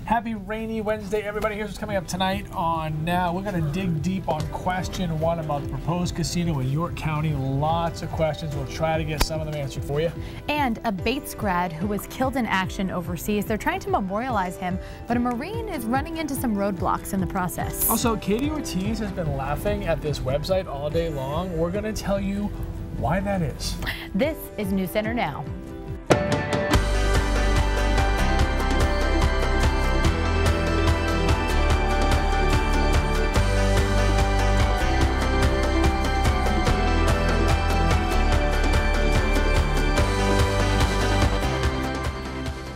Happy rainy Wednesday, everybody. Here's what's coming up tonight on Now. We're going to dig deep on question one about the proposed casino in York County. Lots of questions. We'll try to get some of them answered for you. And a Bates grad who was killed in action overseas. They're trying to memorialize him, but a Marine is running into some roadblocks in the process. Also, Katie Ortiz has been laughing at this website all day long. We're going to tell you why that is. This is News Center Now.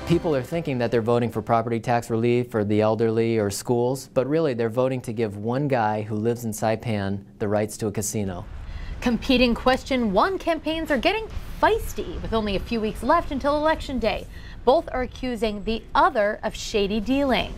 People are thinking that they're voting for property tax relief for the elderly or schools, but really they're voting to give one guy who lives in Saipan the rights to a casino. Competing question one campaigns are getting feisty with only a few weeks left until Election Day. Both are accusing the other of shady dealings.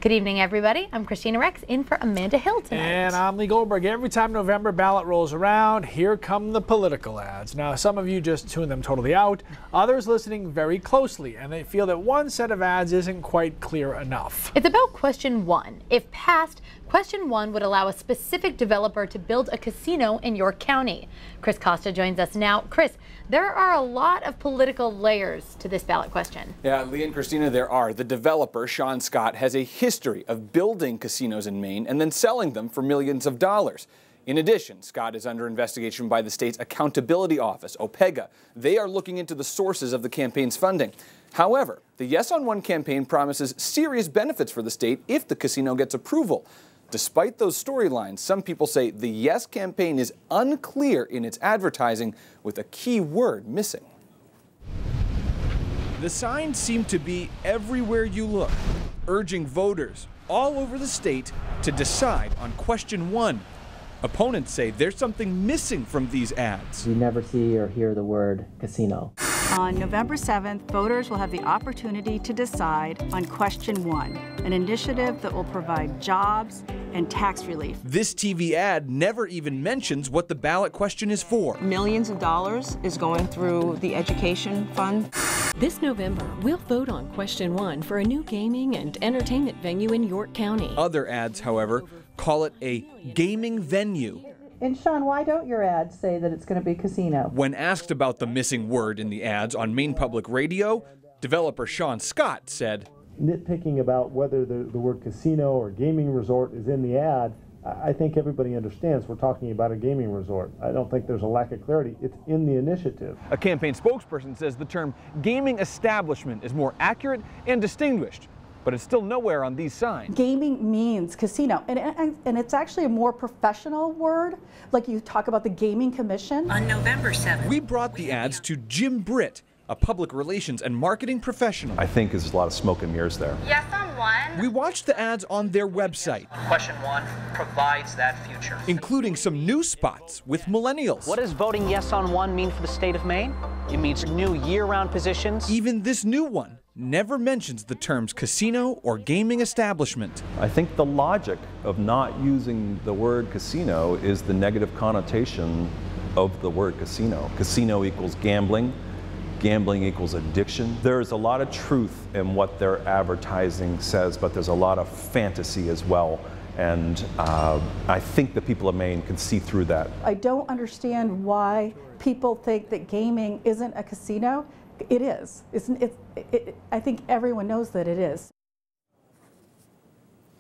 Good evening, everybody. I'm Christina Rex, in for Amanda Hill tonight. And I'm Lee Goldberg. Every time November ballot rolls around, here come the political ads. Now, some of you just tune them totally out. Others listening very closely, and they feel that one set of ads isn't quite clear enough. It's about question one. If passed, question one would allow a specific developer to build a casino in York County. Chris Costa joins us now. Chris, there are a lot of political layers to this ballot question. Yeah, Lee and Christina, there are. The developer, Sean Scott, has a history of building casinos in Maine and then selling them for millions of dollars. In addition, Scott is under investigation by the state's Accountability Office, OPEGA. They are looking into the sources of the campaign's funding. However, the Yes on One campaign promises serious benefits for the state if the casino gets approval. Despite those storylines, some people say the Yes campaign is unclear in its advertising, with a key word missing. The signs seem to be everywhere you look, urging voters all over the state to decide on question one. Opponents say there's something missing from these ads. You never see or hear the word casino. On November 7th, voters will have the opportunity to decide on question one, an initiative that will provide jobs and tax relief. This TV ad never even mentions what the ballot question is for. Millions of dollars is going through the education fund. This November, we'll vote on question one for a new gaming and entertainment venue in York County. Other ads, however, call it a gaming venue. And Sean, why don't your ads say that it's going to be casino? When asked about the missing word in the ads on Maine Public Radio, developer Sean Scott said, nitpicking about whether the word casino or gaming resort is in the ad, I think everybody understands we're talking about a gaming resort. I don't think there's a lack of clarity. It's in the initiative. A campaign spokesperson says the term gaming establishment is more accurate and distinguished, but it's still nowhere on these signs. Gaming means casino, and it's actually a more professional word, like you talk about the Gaming Commission. On November 7th, we brought the ads to Jim Britt, a public relations and marketing professional. I think there's a lot of smoke and mirrors there. Yes on one. We watched the ads on their website. Question one provides that future, including some new spots with millennials. What does voting yes on one mean for the state of Maine? It means new year-round positions. Even this new one never mentions the terms casino or gaming establishment. I think the logic of not using the word casino is the negative connotation of the word casino. Casino equals gambling. Gambling equals addiction. There's a lot of truth in what their advertising says, but there's a lot of fantasy as well. And I think the people of Maine can see through that. I don't understand why people think that gaming isn't a casino. It is. I think everyone knows that it is.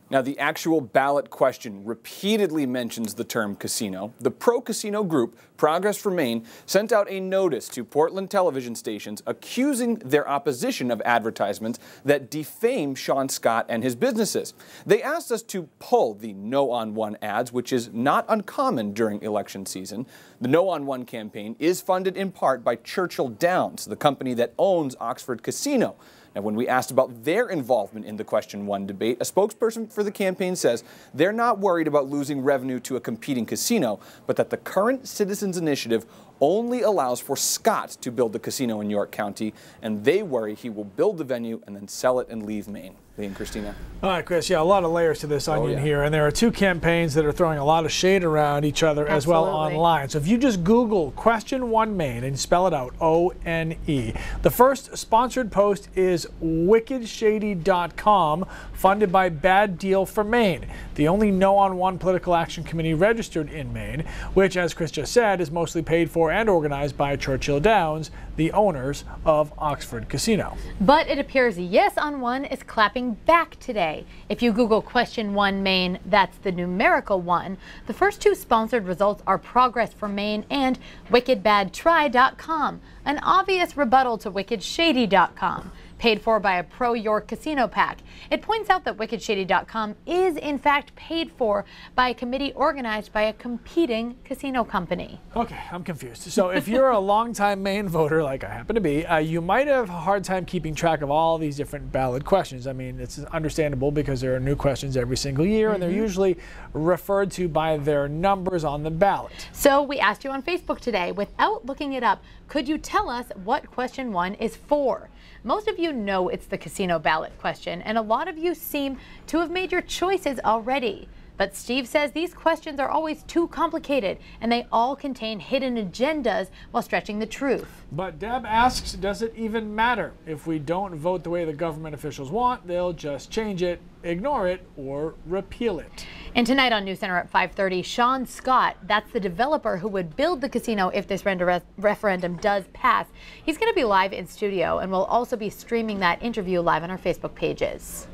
Now, the actual ballot question repeatedly mentions the term casino. The pro-casino group, Progress for Maine, sent out a notice to Portland television stations accusing their opposition of advertisements that defame Sean Scott and his businesses. They asked us to pull the No on One ads, which is not uncommon during election season. The No on One campaign is funded in part by Churchill Downs, the company that owns Oxford Casino. Now, when we asked about their involvement in the question one debate, a spokesperson for the campaign says they're not worried about losing revenue to a competing casino, but that the current Citizens Initiative only allows for Scott to build the casino in York County, and they worry he will build the venue and then sell it and leave Maine. Lee and Christina. All right, Chris. Yeah, a lot of layers to this onion here, and there are two campaigns that are throwing a lot of shade around each other as well online. So if you just Google Question 1 Maine and spell it out, O-N-E. The first sponsored post is wickedshady.com, funded by Bad Deal for Maine, the only No on One political action committee registered in Maine, which, as Chris just said, is mostly paid for and organized by Churchill Downs, the owners of Oxford Casino. But it appears Yes on One is clapping back today. If you Google Question 1 Maine, that's the numerical 1. The first two sponsored results are Progress for Maine and WickedBadTry.com, an obvious rebuttal to WickedShady.com. Paid for by a pro-York casino PAC. It points out that WickedShady.com is in fact paid for by a committee organized by a competing casino company. Okay, I'm confused. So if you're a longtime Maine voter, like I happen to be, you might have a hard time keeping track of all these different ballot questions. I mean, it's understandable because there are new questions every single year, and they're usually referred to by their numbers on the ballot. So we asked you on Facebook today, without looking it up, could you tell us what Question 1 is for? Most of you know it's the casino ballot question, and a lot of you seem to have made your choices already. But Steve says these questions are always too complicated, and they all contain hidden agendas while stretching the truth. But Deb asks, does it even matter? If we don't vote the way the government officials want, they'll just change it, ignore it, or repeal it. And tonight on News Center at 5:30, Sean Scott, that's the developer who would build the casino if this referendum does pass. He's going to be live in studio, and we'll also be streaming that interview live on our Facebook pages.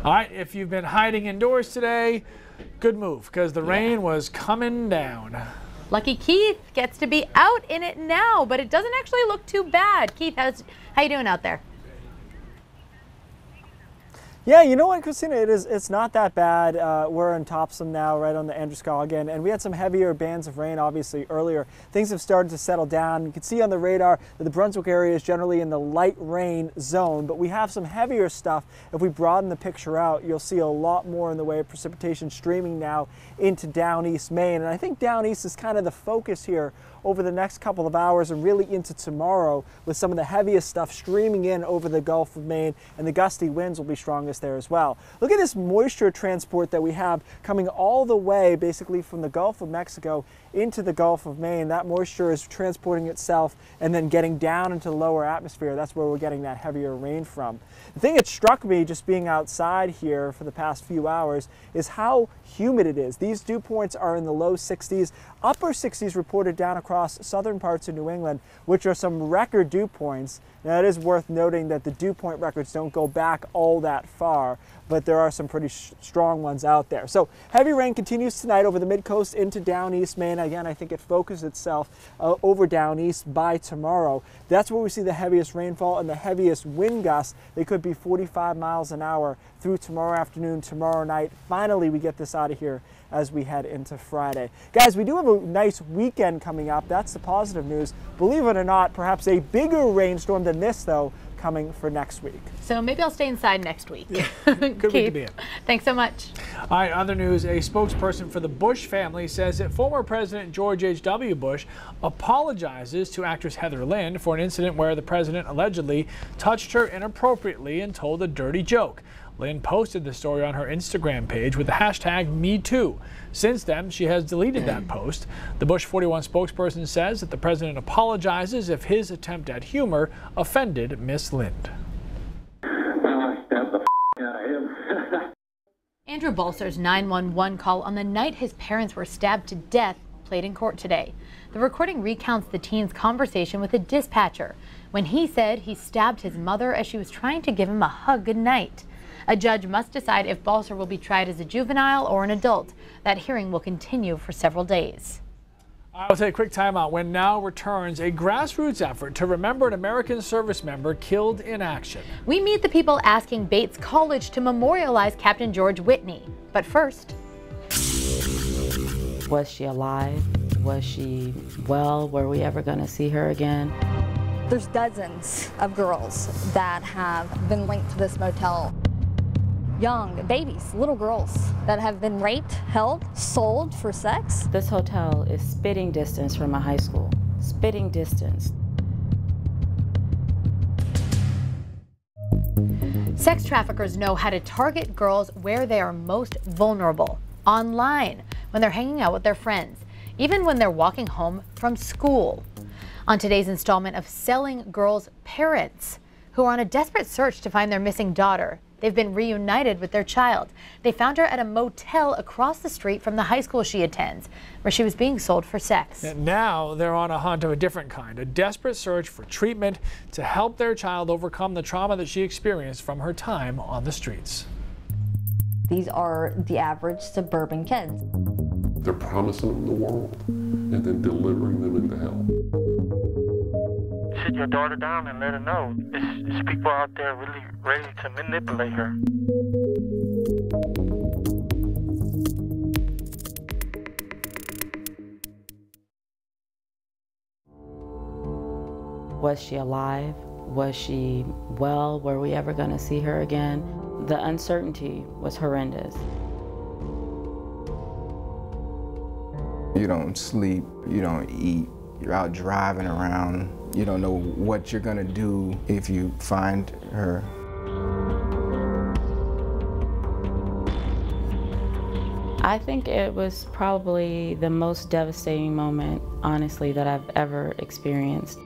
All right, if you've been hiding indoors today, good move, because the rain was coming down. Lucky Keith gets to be out in it now, but it doesn't actually look too bad. Keith, how you doing out there? Yeah, you know what, Christina, it's not that bad. We're in Topsom now, right on the Androscoggin, and we had some heavier bands of rain, obviously, earlier. Things have started to settle down. You can see on the radar that the Brunswick area is generally in the light rain zone, but we have some heavier stuff. If we broaden the picture out, you'll see a lot more in the way of precipitation streaming now into down east Maine, and I think down east is kind of the focus here over the next couple of hours and really into tomorrow, with some of the heaviest stuff streaming in over the Gulf of Maine, and the gusty winds will be strongest there as well. Look at this moisture transport that we have coming all the way basically from the Gulf of Mexico into the Gulf of Maine. That moisture is transporting itself and then getting down into the lower atmosphere. That's where we're getting that heavier rain from. The thing that struck me just being outside here for the past few hours is how humid it is. These dew points are in the low 60s, upper 60s reported down across southern parts of New England, which are some record dew points. Now, it is worth noting that the dew point records don't go back all that far, but there are some pretty strong ones out there. So heavy rain continues tonight over the mid-coast into down east Maine. Again, I think it focuses itself over down east by tomorrow. That's where we see the heaviest rainfall and the heaviest wind gusts. They could be 45 miles an hour through tomorrow afternoon, tomorrow night. Finally, we get this out of here as we head into Friday. Guys, we do have a nice weekend coming up. That's the positive news. Believe it or not, perhaps a bigger rainstorm than this, though, coming for next week. So maybe I'll stay inside next week. Yeah. Good week to be in. Thanks so much. All right, other news, a spokesperson for the Bush family says that former President George H.W. Bush apologizes to actress Heather Lind for an incident where the president allegedly touched her inappropriately and told a dirty joke. Lind posted the story on her Instagram page with the hashtag #MeToo. Since then, she has deleted that post. The Bush 41 spokesperson says that the president apologizes if his attempt at humor offended Miss Lind. Andrew Balser's 911 call on the night his parents were stabbed to death played in court today. The recording recounts the teen's conversation with a dispatcher when he said he stabbed his mother as she was trying to give him a hug goodnight. A judge must decide if Balser will be tried as a juvenile or an adult. That hearing will continue for several days. I'll take a quick timeout. When Now returns, a grassroots effort to remember an American service member killed in action. We meet the people asking Bates College to memorialize Captain George Whitney. But first, was she alive? Was she well? Were we ever going to see her again? There's dozens of girls that have been linked to this motel. young babies, little girls that have been raped, held, sold for sex. This hotel is spitting distance from a high school. Spitting distance. Sex traffickers know how to target girls where they are most vulnerable, online, when they're hanging out with their friends, even when they're walking home from school. On today's installment of Selling Girls' Parents, who are on a desperate search to find their missing daughter. They've been reunited with their child. They found her at a motel across the street from the high school she attends, where she was being sold for sex. And now they're on a hunt of a different kind, a desperate search for treatment to help their child overcome the trauma that she experienced from her time on the streets. These are the average suburban kids. They're promising them the world and then delivering them into hell. Sit your daughter down and let her know. There's people out there really ready to manipulate her. Was she alive? Was she well? Were we ever going to see her again? The uncertainty was horrendous. You don't sleep, you don't eat, you're out driving around. You don't know what you're gonna do if you find her. I think it was probably the most devastating moment, honestly, that I've ever experienced.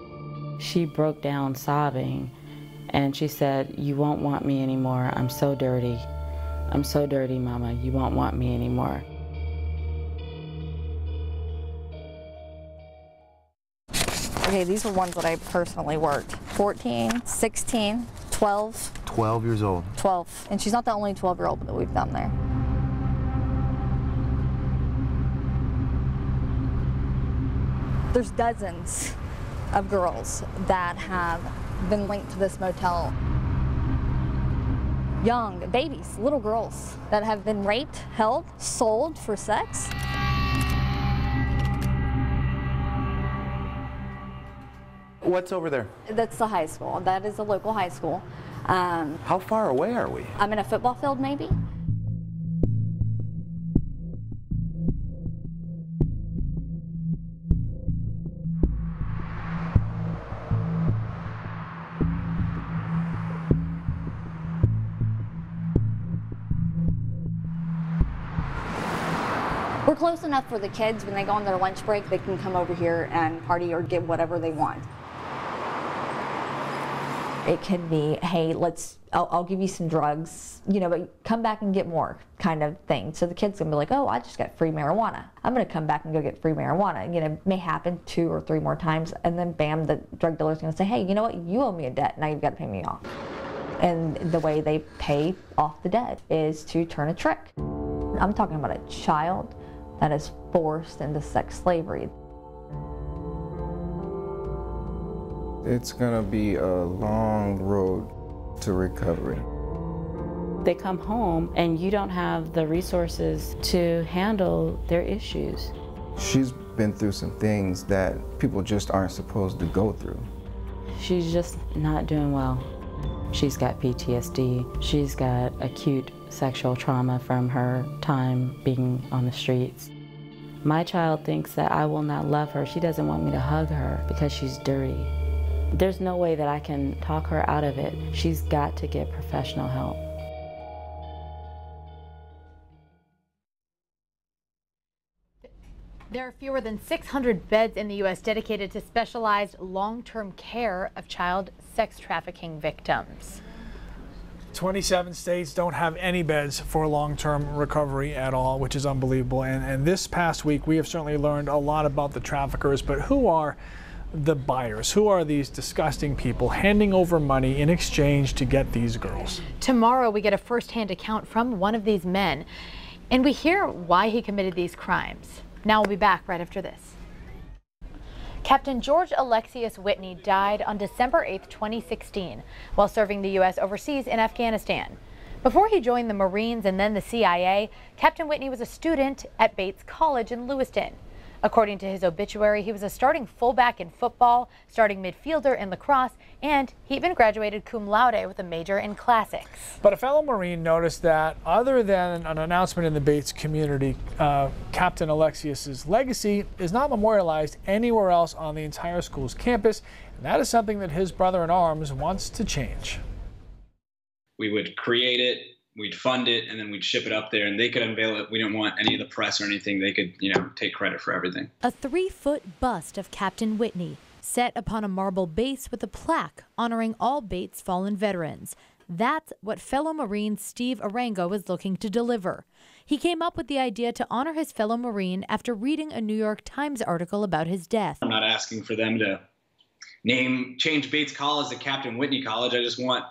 She broke down sobbing and she said, "You won't want me anymore. I'm so dirty. I'm so dirty, Mama. You won't want me anymore." Okay, these are ones that I personally worked. 14, 16, 12. 12 years old. 12. And she's not the only 12-year-old that we've done there. There's dozens of girls that have been linked to this motel. Young babies, little girls that have been raped, held, sold for sex. What's over there? That's the high school. That is a local high school. How far away are we? I'm in a football field, maybe. We're close enough for the kids when they go on their lunch break, they can come over here and party or get whatever they want. It can be, hey, I'll give you some drugs, you know, but come back and get more kind of thing. So the kid's gonna be like, oh, I just got free marijuana. I'm gonna come back and go get free marijuana. You know, it may happen 2 or 3 more times, and then bam, the drug dealer's gonna say, hey, you know what, you owe me a debt, now you've got to pay me off. And the way they pay off the debt is to turn a trick. I'm talking about a child that is forced into sex slavery. It's gonna be a long road to recovery. They come home and you don't have the resources to handle their issues. She's been through some things that people just aren't supposed to go through. She's just not doing well. She's got PTSD. She's got acute sexual trauma from her time being on the streets. My child thinks that I will not love her. She doesn't want me to hug her because she's dirty. There's no way that I can talk her out of it. She's got to get professional help. There are fewer than 600 beds in the U.S. dedicated to specialized long-term care of child sex trafficking victims. 27 states don't have any beds for long-term recovery at all, which is unbelievable. And this past week, we have certainly learned a lot about the traffickers, but who are the buyers? Who are these disgusting people handing over money in exchange to get these girls? Tomorrow, we get a first-hand account from one of these men, and we hear why he committed these crimes. Now we'll be back right after this. Captain George Alexius Whitney died on December 8, 2016, while serving the U.S. overseas in Afghanistan. Before he joined the Marines and then the CIA, Captain Whitney was a student at Bates College in Lewiston. According to his obituary, he was a starting fullback in football, starting midfielder in lacrosse, and he even graduated cum laude with a major in classics. But a fellow Marine noticed that other than an announcement in the Bates community, Captain Alexius's legacy is not memorialized anywhere else on the entire school's campus, and that is something that his brother-in-arms wants to change. We would create it, we'd fund it, and then we'd ship it up there, and they could unveil it. We didn't want any of the press or anything. They could, take credit for everything. A 3-foot bust of Captain Whitney, set upon a marble base with a plaque honoring all Bates fallen veterans. That's what fellow Marine Steve Arango was looking to deliver. He came up with the idea to honor his fellow Marine after reading a New York Times article about his death. I'm not asking for them to change Bates College to Captain Whitney College. I just want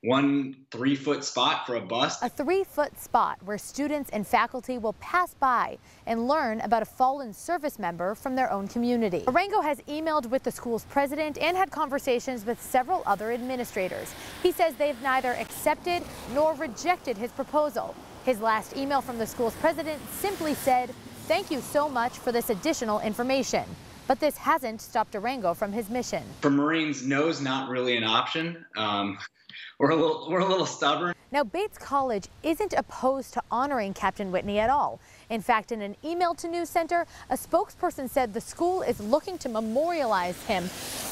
one 3-foot spot for a bust. A 3-foot spot where students and faculty will pass by and learn about a fallen service member from their own community. Arango has emailed with the school's president and had conversations with several other administrators. He says they've neither accepted nor rejected his proposal. His last email from the school's president simply said, "Thank you so much for this additional information." But this hasn't stopped Arango from his mission. For Marines, no's not really an option. We're a little stubborn. Now, Bates College isn't opposed to honoring Captain Whitney at all. In fact, in an email to News Center, a spokesperson said the school is looking to memorialize him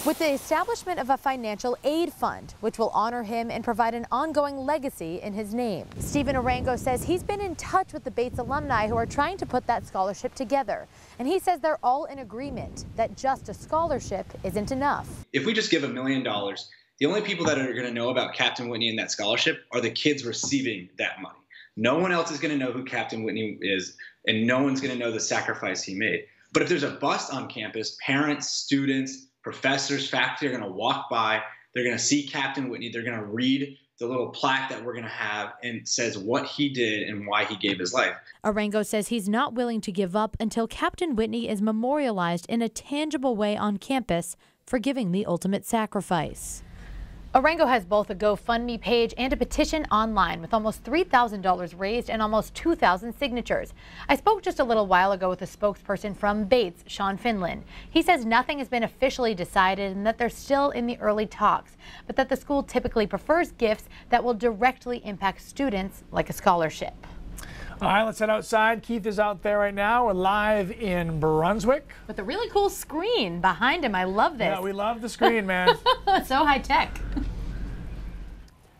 with the establishment of a financial aid fund, which will honor him and provide an ongoing legacy in his name. Stephen Arango says he's been in touch with the Bates alumni who are trying to put that scholarship together. And he says they're all in agreement that just a scholarship isn't enough. If we just give $1 million, the only people that are going to know about Captain Whitney and that scholarship are the kids receiving that money. No one else is going to know who Captain Whitney is, and no one's going to know the sacrifice he made. But if there's a bust on campus, parents, students, professors, faculty are going to walk by. They're going to see Captain Whitney. They're going to read the little plaque that we're going to have and says what he did and why he gave his life. Arango says he's not willing to give up until Captain Whitney is memorialized in a tangible way on campus for giving the ultimate sacrifice. Arango has both a GoFundMe page and a petition online with almost $3,000 raised and almost 2,000 signatures. I spoke just a little while ago with a spokesperson from Bates, Sean Finlan. He says nothing has been officially decided and that they're still in the early talks, but that the school typically prefers gifts that will directly impact students, like a scholarship. All right, let's head outside. Keith is out there right now. We're live in Brunswick. With a really cool screen behind him. I love this. Yeah, we love the screen, man. So high tech.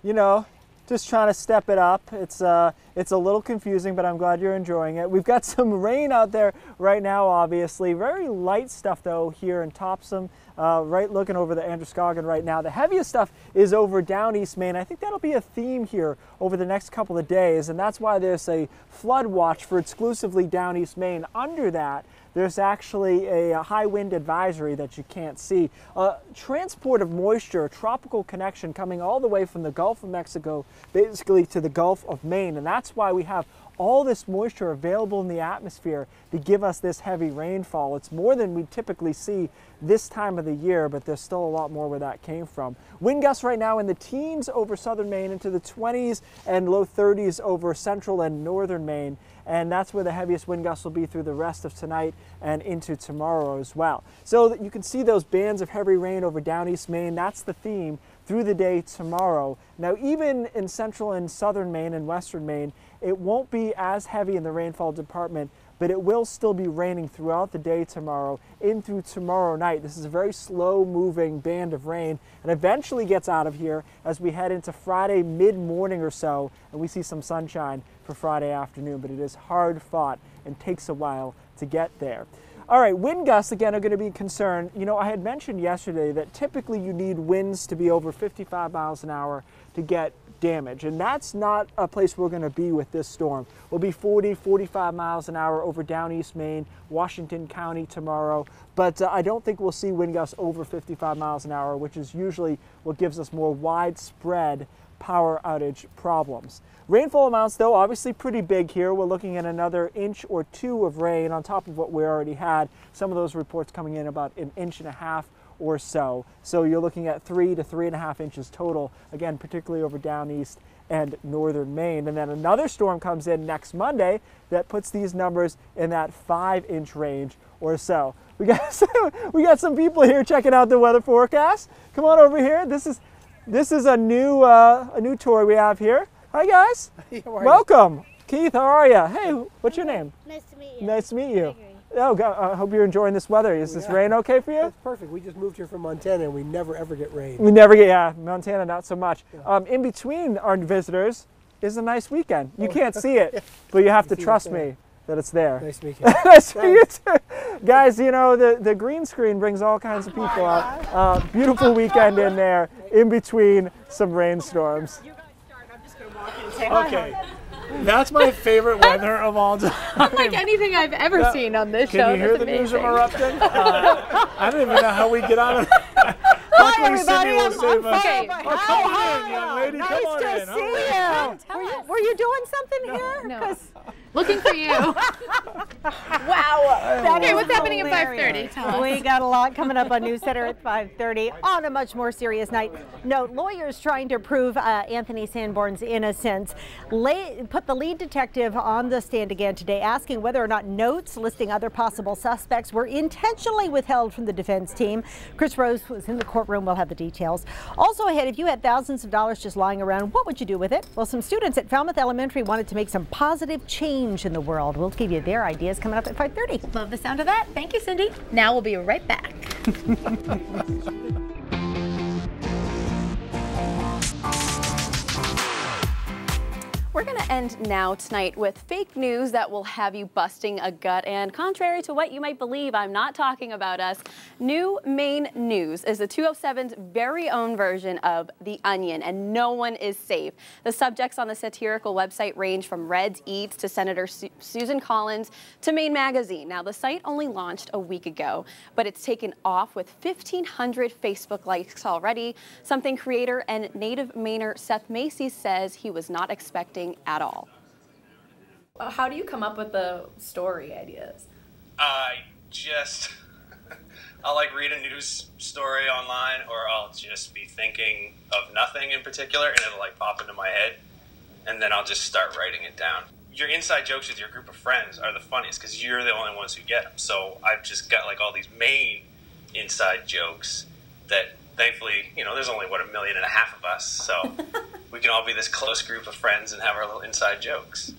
You know, just trying to step it up. It's a little confusing, but I'm glad you're enjoying it. We've got some rain out there right now, obviously. Very light stuff, though, here in Topsom. Right looking over the Androscoggin right now. The heaviest stuff is over down East Main. I think that'll be a theme here over the next couple of days, and that's why there's a flood watch for exclusively down East Main. Under that, there's actually a high wind advisory that you can't see. Transport of moisture, a tropical connection coming all the way from the Gulf of Mexico, basically to the Gulf of Maine, and that's why we have all this moisture available in the atmosphere to give us this heavy rainfall. It's more than we typically see this time of the year, but there's still a lot more where that came from. Wind gusts right now in the teens over southern Maine, into the 20s and low 30s over central and northern Maine. And that's where the heaviest wind gusts will be through the rest of tonight and into tomorrow as well. So that you can see those bands of heavy rain over down East Maine. That's the theme through the day tomorrow. Now, even in central and southern Maine and western Maine, it won't be as heavy in the rainfall department, but it will still be raining throughout the day tomorrow in through tomorrow night. This is a very slow moving band of rain and eventually gets out of here as we head into Friday mid-morning or so, and we see some sunshine for Friday afternoon, but it is hard fought and takes a while to get there. All right, wind gusts, again, are going to be a concern. You know, I had mentioned yesterday that typically you need winds to be over 55 miles an hour to get damage, and that's not a place we're going to be with this storm. We'll be 40, 45 miles an hour over down East Maine, Washington County tomorrow, but I don't think we'll see wind gusts over 55 miles an hour, which is usually what gives us more widespread power outage problems. Rainfall amounts, though, obviously pretty big here. We're looking at another inch or two of rain on top of what we already had. Some of those reports coming in about 1.5 inches or so. So you're looking at 3 to 3.5 inches total, again, particularly over down east and northern Maine. And then another storm comes in next Monday that puts these numbers in that 5-inch range or so. We got some people here checking out the weather forecast. Come on over here. This is a new tour we have here. Hi guys. Welcome. Keith, how are you? Hey, what's your name? Nice to meet you. Nice to meet you. Oh, I hope you're enjoying this weather. Is this rain okay for you? It's perfect. We just moved here from Montana and we never ever get rain. We never get, yeah, Montana not so much. In between our visitors is a nice weekend. You can't see it, but you have to trust me that it's there. Nice to meet you. Nice to meet you too. Guys, you know, the green screen brings all kinds of people out. Beautiful weekend in there, in between some rainstorms. Okay. That's my favorite weather of all time. Unlike anything I've ever seen on this show. Can you hear the news erupting? I don't even know how we get out of that. Luckily, Cindy will save us. Come on in, young lady. Nice Come on to in. see you. Were you doing something here? No. Looking for you. Wow. Okay, what's happening at 5:30? Tell us. We got a lot coming up on News Center at 5:30 on a much more serious night. Note, lawyers trying to prove Anthony Sanborn's innocence put the lead detective on the stand again today, asking whether or not notes listing other possible suspects were intentionally withheld from the defense team. Chris Rose was in the courtroom. We'll have the details. Also ahead, if you had thousands of dollars just lying around, what would you do with it? Well, some students at Falmouth Elementary wanted to make some positive change in the world. We'll give you their ideas coming up at 5:30. Love the sound of that. Thank you, Cindy. Now we'll be right back. We're going to end now tonight with fake news that will have you busting a gut. And contrary to what you might believe, I'm not talking about us. New Maine News is the 207's very own version of The Onion, and no one is safe. The subjects on the satirical website range from Reds Eats to Senator Susan Collins to Maine Magazine. Now, the site only launched a week ago, but it's taken off with 1,500 Facebook likes already, something creator and native Mainer Seth Macy says he was not expecting at all. How do you come up with the story ideas? I'll like read a news story online, or I'll just be thinking of nothing in particular and it'll like pop into my head, and then I'll just start writing it down. Your inside jokes with your group of friends are the funniest because you're the only ones who get them. So I've just got like all these Maine inside jokes that thankfully, you know, there's only, what, 1.5 million of us, so we can all be this close group of friends and have our little inside jokes.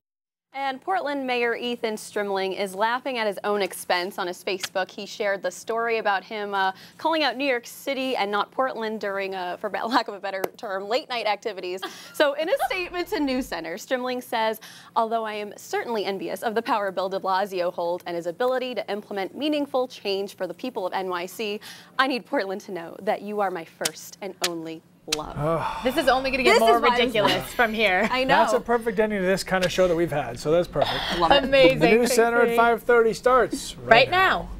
And Portland Mayor Ethan Strimling is laughing at his own expense on his Facebook. He shared the story about him calling out New York City and not Portland during, for lack of a better term, late night activities. So in a statement to News Center, Strimling says, although I am certainly envious of the power Bill de Blasio holds and his ability to implement meaningful change for the people of NYC, I need Portland to know that you are my first and only love. This is only going to get more ridiculous from here. I know. That's a perfect ending to this kind of show that we've had, so that's perfect. Amazing. The News Center at 5:30 starts right now.